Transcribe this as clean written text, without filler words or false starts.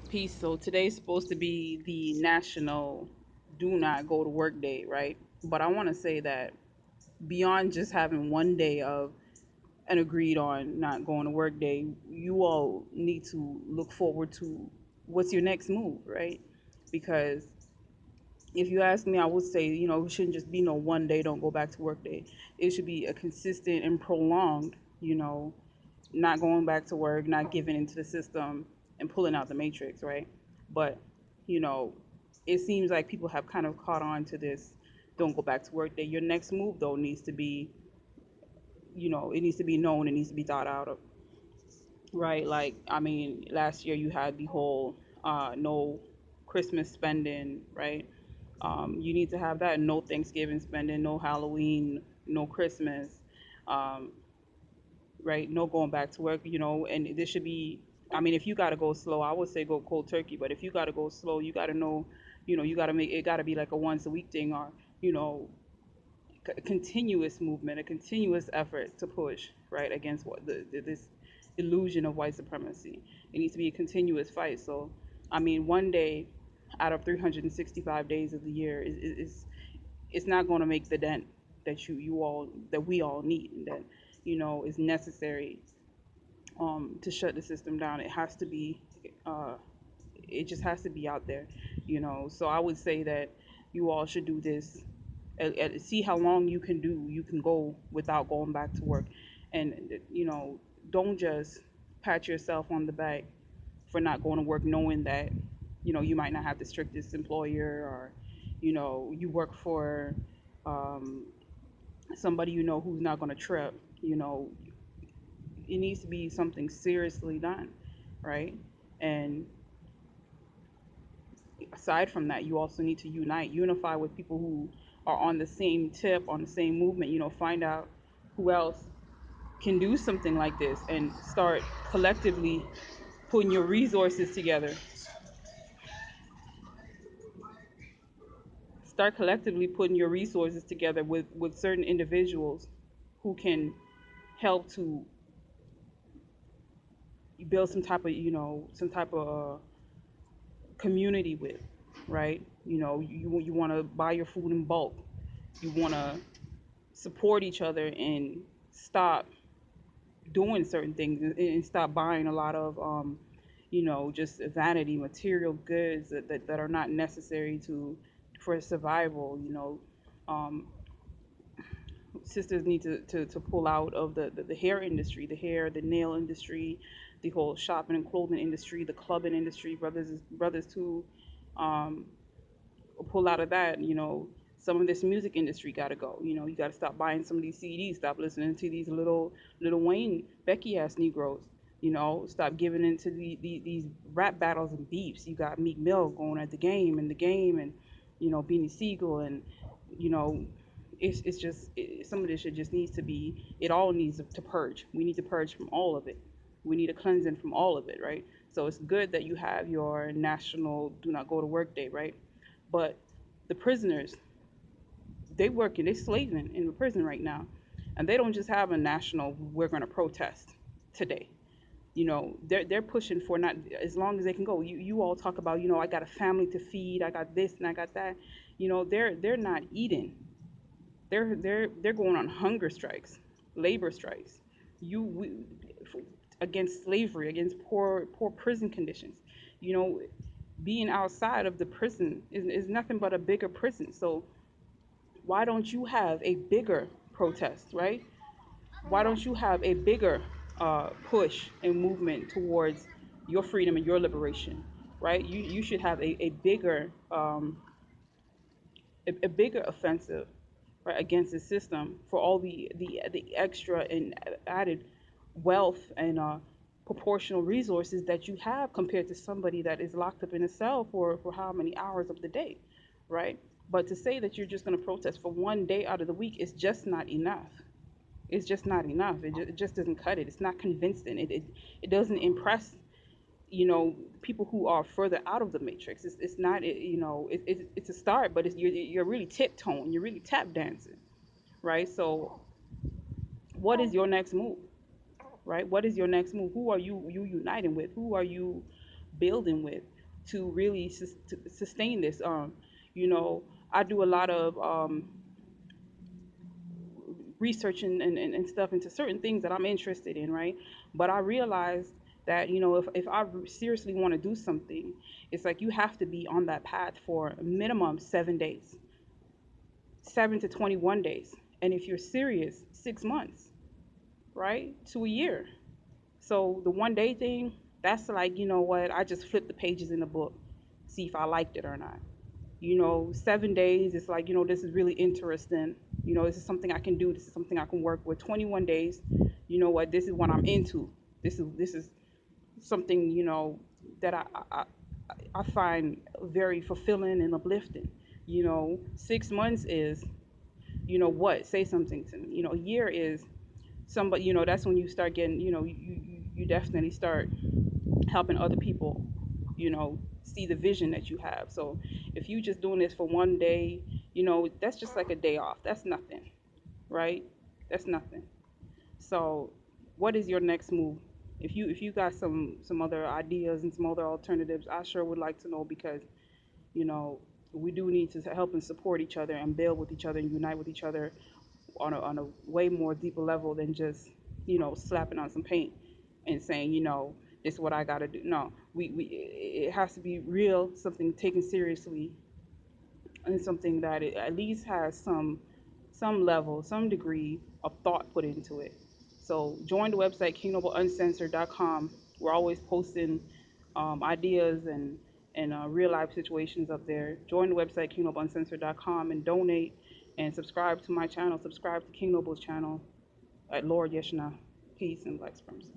Peace. So today's supposed to be the national do not go to work day, right? But I want to say that beyond just having one day of an agreed on not going to work day, you all need to look forward to what's your next move, right? Because if you ask me, I would say, it shouldn't just be no one day, don't go back to work day. It should be a consistent and prolonged, not going back to work, not giving into the system and pulling out the matrix, right? But, you know, it seems like people have kind of caught on to this don't go back to work day. Your next move though needs to be, it needs to be known, it needs to be thought out of, right? Like, I mean, last year you had the whole no Christmas spending, right? You need to have that. No Thanksgiving spending, no Halloween, no Christmas, um, right? No going back to work, and this should be, I mean, if you got to go slow, I would say go cold turkey. But if you got to go slow, you got to know, you got to make it, got to be like a once a week thing, or, you know, continuous movement, a continuous effort to push, right, against this illusion of white supremacy. It needs to be a continuous fight. So, I mean, one day out of 365 days of the year is it's not going to make the dent that we all need, and that is necessary to shut the system down. It has to be, uh, it just has to be out there, So I would say that you all should do this, see how long you can go without going back to work, and don't just pat yourself on the back for not going to work, knowing that you might not have the strictest employer, or you work for um, somebody who's not going to trip. It needs to be something seriously done, right? And aside from that, you also need to unify with people who are on the same tip, on the same movement. Find out who else can do something like this, and start collectively putting your resources together. Start collectively putting your resources together with certain individuals who can help to build some type of community with, right? You want to buy your food in bulk. You want to support each other and stop doing certain things, and stop buying a lot of just vanity material goods that are not necessary to for survival. Um, Sisters need to pull out of the hair industry, the nail industry, the whole shopping and clothing industry, the clubbing industry. Brothers too, um, pull out of that. Some of this music industry got to go. You got to stop buying some of these CDs. Stop listening to these little Wayne Becky ass Negroes. Stop giving into these rap battles and beefs. You got Meek Mill going at the game and and Beanie Siegel, and you know it's just some of this shit just needs to be. It all needs to purge. We need to purge from all of it. We need a cleansing from all of it, right? So it's good that you have your national do not go to work day, right? But the prisoners, they slaving in the prison right now, and they don't just have a national. We're going to protest today. They're pushing for not as long as they can go. You all talk about, I got a family to feed, I got this and I got that. They're not eating. They're going on hunger strikes, labor strikes. You we, Against slavery, against poor prison conditions. You know, Being outside of the prison is nothing but a bigger prison. So why don't you have a bigger protest, right? Why don't you have a bigger push and movement towards your freedom and your liberation, right? You should have a bigger offensive, right, against the system for all the extra and added wealth and proportional resources that you have compared to somebody that is locked up in a cell for how many hours of the day, right? But to say that you're just going to protest for one day out of the week is just not enough. It's just not enough. It just doesn't cut it. It's not convincing. It doesn't impress, people who are further out of the matrix. It's not, it's a start, but you're really tiptoeing. You're really tap dancing, right? So what is your next move, right? What is your next move? Who are you uniting with? Who are you building with? to really to sustain this. You know, I do a lot of research and stuff into certain things that I'm interested in, right? But I realized that, if I seriously want to do something, it's like you have to be on that path for a minimum 7 days, 7 to 21 days. And if you're serious, 6 months, right? To a year. So the 1 day thing, that's like, you know what? I just flip the pages in the book, see if I liked it or not. 7 days, it's like, this is really interesting. This is something I can do. This is something I can work with. 21 days, you know what? This is what I'm into. This is something, that I find very fulfilling and uplifting. 6 months is, what? Say something to me. A year is somebody, that's when you start getting, you definitely start helping other people, see the vision that you have. So if you just doing this for 1 day, that's just like a day off. That's nothing, right? That's nothing. So what is your next move? If you got some other ideas and some other alternatives, I sure would like to know, because you know we do need to help and support each other and build with each other and unite with each other on a way more deeper level than just slapping on some paint and saying, this is what I got to do. No, we it has to be real, something taken seriously, and something that it at least has some level, some degree of thought put into it. So join the website kingnobleuncensored.com. We're always posting ideas and real life situations up there. Join the website kingnobleuncensored.com and donate and subscribe to my channel. Subscribe to King Noble's channel at Lord Yeshna. Peace and Black Supremacy.